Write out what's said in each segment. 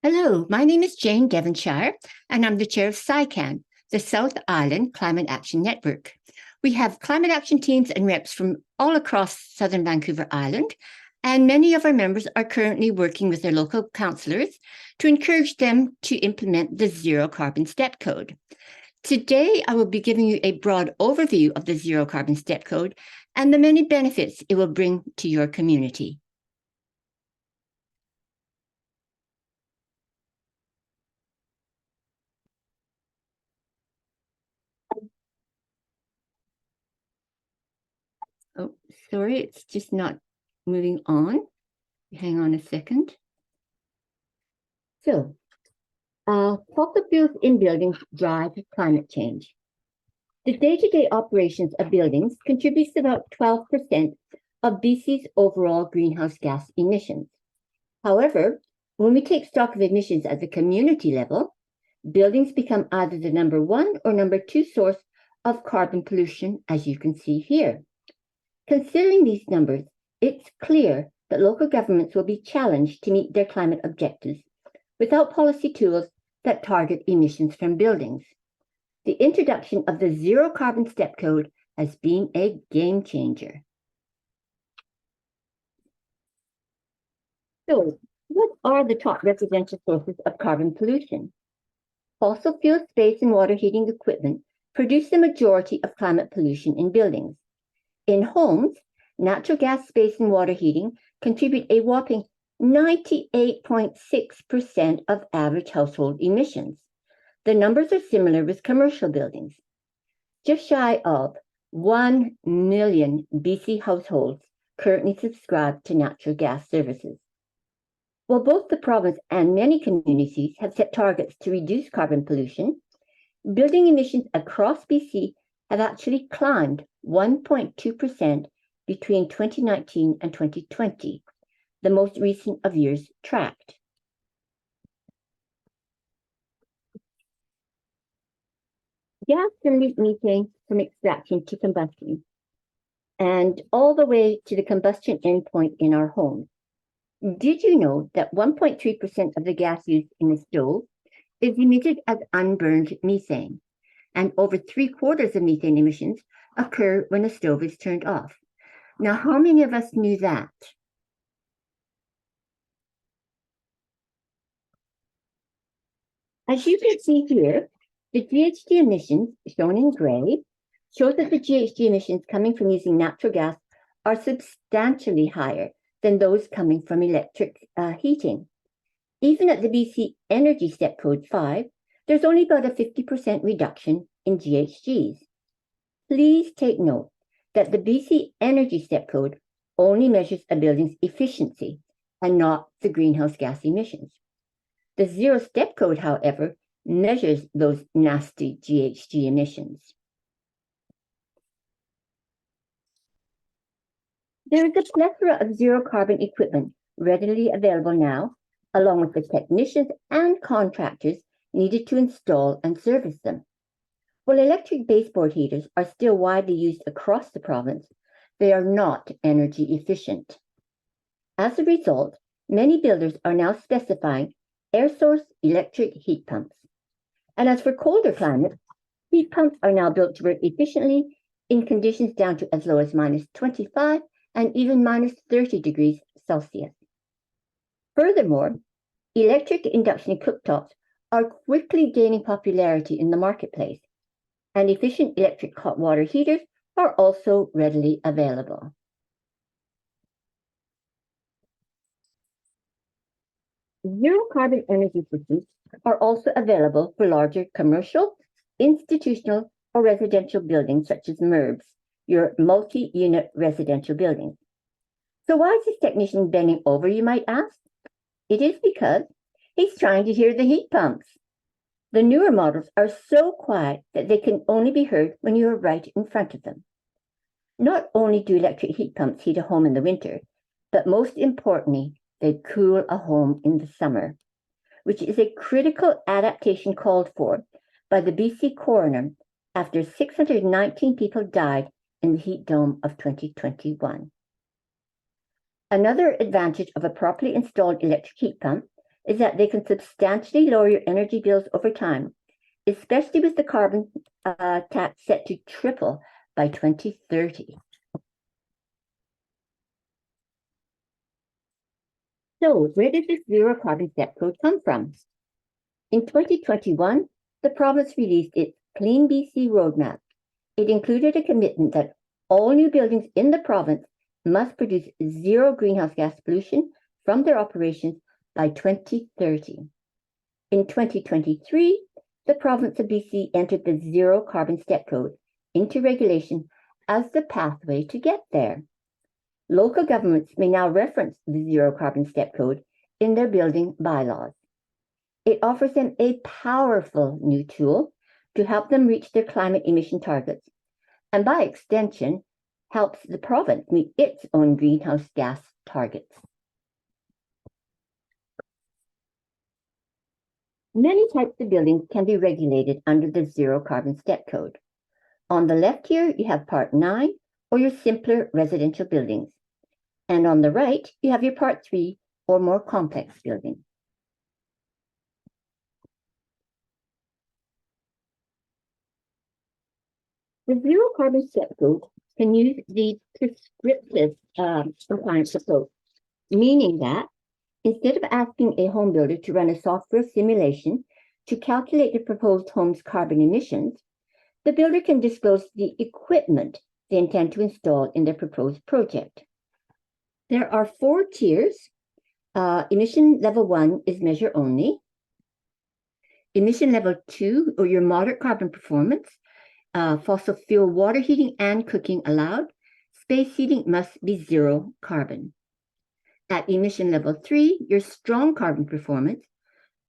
Hello, my name is Jane Devonshire, and I'm the chair of SICAN, the South Island Climate Action Network. We have climate action teams and reps from all across southern Vancouver Island, and many of our members are currently working with their local councillors to encourage them to implement the Zero Carbon Step Code. Today, I will be giving you a broad overview of the Zero Carbon Step Code and the many benefits it will bring to your community. Oh, sorry, it's just not moving on. Hang on a second. So, fossil fuels in buildings drive climate change. The day-to-day operations of buildings contributes about 12% of BC's overall greenhouse gas emissions. However, when we take stock of emissions at the community level, buildings become either the number one or number two source of carbon pollution, as you can see here. Considering these numbers, it's clear that local governments will be challenged to meet their climate objectives without policy tools that target emissions from buildings. The introduction of the Zero Carbon Step Code has been a game changer. So, what are the top residential sources of carbon pollution? Fossil fuel space and water heating equipment produce the majority of climate pollution in buildings. In homes, natural gas, space, and water heating contribute a whopping 98.6% of average household emissions. The numbers are similar with commercial buildings. Just shy of 1 million BC households currently subscribe to natural gas services. While both the province and many communities have set targets to reduce carbon pollution, building emissions across BC have actually climbed 1.2% between 2019 and 2020, the most recent of years tracked. Gas can leak methane from extraction to combustion, and all the way to the combustion endpoint in our homes. Did you know that 1.3% of the gas used in a stove is emitted as unburned methane? And over 3/4 of methane emissions occur when a stove is turned off. Now, how many of us knew that? As you can see here, the GHG emissions, shown in gray, show that the GHG emissions coming from using natural gas are substantially higher than those coming from electric heating. Even at the BC Energy Step Code 5, there's only about a 50% reduction in GHGs. Please take note that the BC Energy Step Code only measures a building's efficiency and not the greenhouse gas emissions. The Zero Step Code, however, measures those nasty GHG emissions. There is a plethora of zero carbon equipment readily available now, along with the technicians and contractors needed to install and service them. While electric baseboard heaters are still widely used across the province, they are not energy efficient. As a result, many builders are now specifying air source electric heat pumps. And as for colder climates, heat pumps are now built to work efficiently in conditions down to as low as -25 and even -30 degrees Celsius. Furthermore, electric induction cooktops are quickly gaining popularity in the marketplace, and efficient electric hot water heaters are also readily available. Zero carbon energy systems are also available for larger commercial, institutional, or residential buildings such as MURBs, your multi-unit residential buildings. So why is this technician bending over, you might ask? It is because he's trying to hear the heat pumps. The newer models are so quiet that they can only be heard when you are right in front of them. Not only do electric heat pumps heat a home in the winter, but most importantly, they cool a home in the summer, which is a critical adaptation called for by the BC coroner after 619 people died in the heat dome of 2021. Another advantage of a properly installed electric heat pump is that they can substantially lower your energy bills over time, especially with the carbon tax set to triple by 2030. So, where did this zero carbon step code come from? In 2021, the province released its Clean BC Roadmap. It included a commitment that all new buildings in the province must produce zero greenhouse gas pollution from their operations by 2030. In 2023, the province of BC entered the zero carbon step code into regulation as the pathway to get there. Local governments may now reference the zero carbon step code in their building bylaws. It offers them a powerful new tool to help them reach their climate emission targets, and by extension, helps the province meet its own greenhouse gas targets. Many types of buildings can be regulated under the zero carbon step code. On the left here, you have Part 9, or your simpler residential buildings. And on the right, you have your Part 3, or more complex buildings. The zero carbon step code can use the prescriptive compliance approach, meaning that instead of asking a home builder to run a software simulation to calculate the proposed home's carbon emissions, the builder can disclose the equipment they intend to install in their proposed project. There are 4 tiers. Emission level 1 is measure only. Emission level 2, or your moderate carbon performance, fossil fuel water heating and cooking allowed. Space heating must be zero carbon. At emission level 3, your strong carbon performance,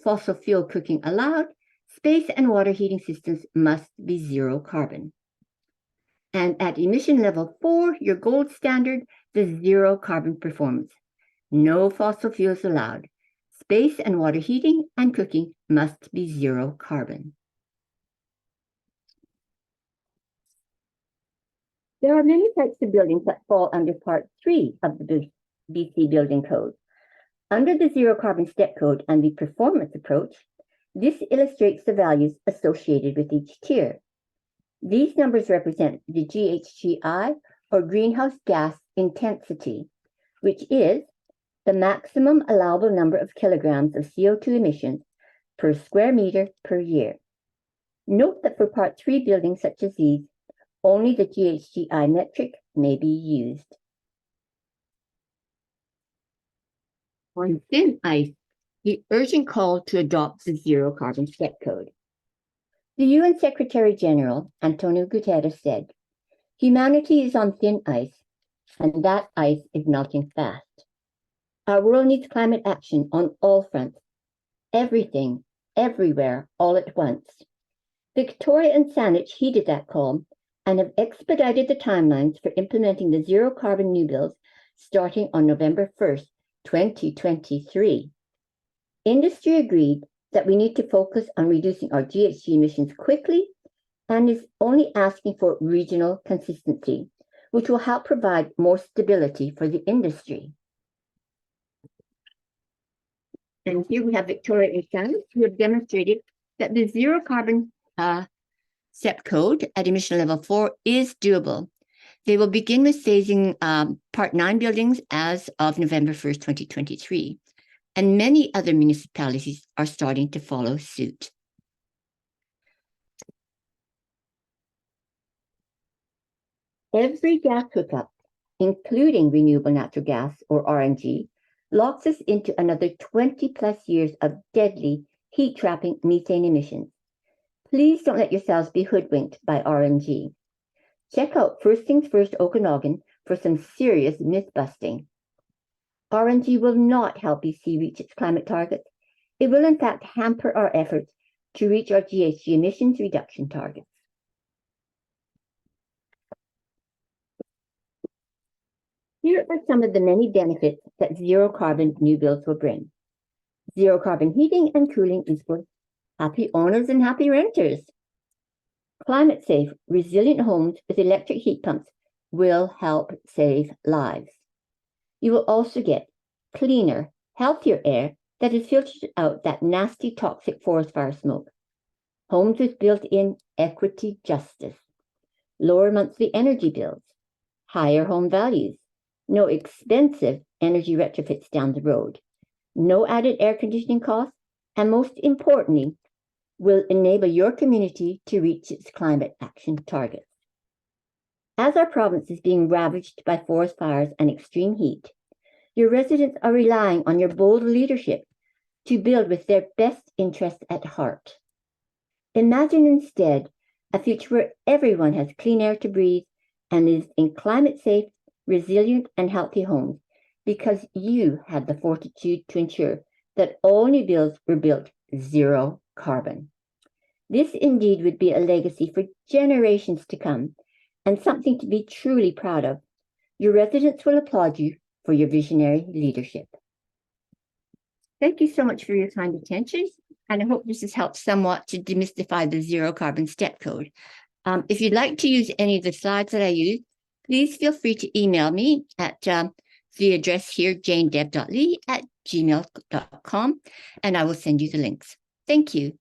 fossil fuel cooking allowed. Space and water heating systems must be zero carbon. And at emission level 4, your gold standard, the zero carbon performance. No fossil fuels allowed. Space and water heating and cooking must be zero carbon. There are many types of buildings that fall under Part 3 of the BC Building Code. Under the Zero Carbon Step Code and the Performance Approach, this illustrates the values associated with each tier. These numbers represent the GHGI, or greenhouse gas intensity, which is the maximum allowable number of kilograms of CO2 emissions per square meter per year. Note that for Part 3 buildings such as these, only the GHGI metric may be used. On thin ice, the urgent call to adopt the Zero Carbon Step Code. The UN Secretary General, Antonio Guterres, said, "Humanity is on thin ice, and that ice is melting fast. Our world needs climate action on all fronts, everything, everywhere, all at once." Victoria and Saanich heeded that call and have expedited the timelines for implementing the zero carbon new builds starting on November 1st, 2023. Industry agreed that we need to focus on reducing our GHG emissions quickly and is only asking for regional consistency, which will help provide more stability for the industry. And here we have Victoria and Saanich, who have demonstrated that the zero carbon step code at emission level 4 is doable. They will begin with phasing Part 9 buildings as of November 1st, 2023. And many other municipalities are starting to follow suit. Every gas hookup, including renewable natural gas or RNG, locks us into another 20 plus years of deadly heat-trapping methane emissions. Please don't let yourselves be hoodwinked by RNG. Check out First Things First Okanagan for some serious myth-busting. RNG will not help BC reach its climate targets. It will in fact hamper our efforts to reach our GHG emissions reduction targets. Here are some of the many benefits that zero carbon new builds will bring. Zero carbon heating and cooling equals happy owners and happy renters. Climate safe, resilient homes with electric heat pumps will help save lives. You will also get cleaner, healthier air that has filtered out that nasty toxic forest fire smoke. Homes with built-in equity justice, lower monthly energy bills, higher home values, no expensive energy retrofits down the road, no added air conditioning costs, and most importantly, will enable your community to reach its climate action targets. As our province is being ravaged by forest fires and extreme heat, your residents are relying on your bold leadership to build with their best interests at heart. Imagine instead a future where everyone has clean air to breathe and is in climate-safe, resilient, and healthy homes because you had the fortitude to ensure that all new builds were built zero carbon. This indeed would be a legacy for generations to come and something to be truly proud of. Your residents will applaud you for your visionary leadership. Thank you so much for your kind attention, and I hope this has helped somewhat to demystify the zero carbon step code. If you'd like to use any of the slides that I use, please feel free to email me at the address here, janedeb.lee@gmail.com, and I will send you the links. Thank you.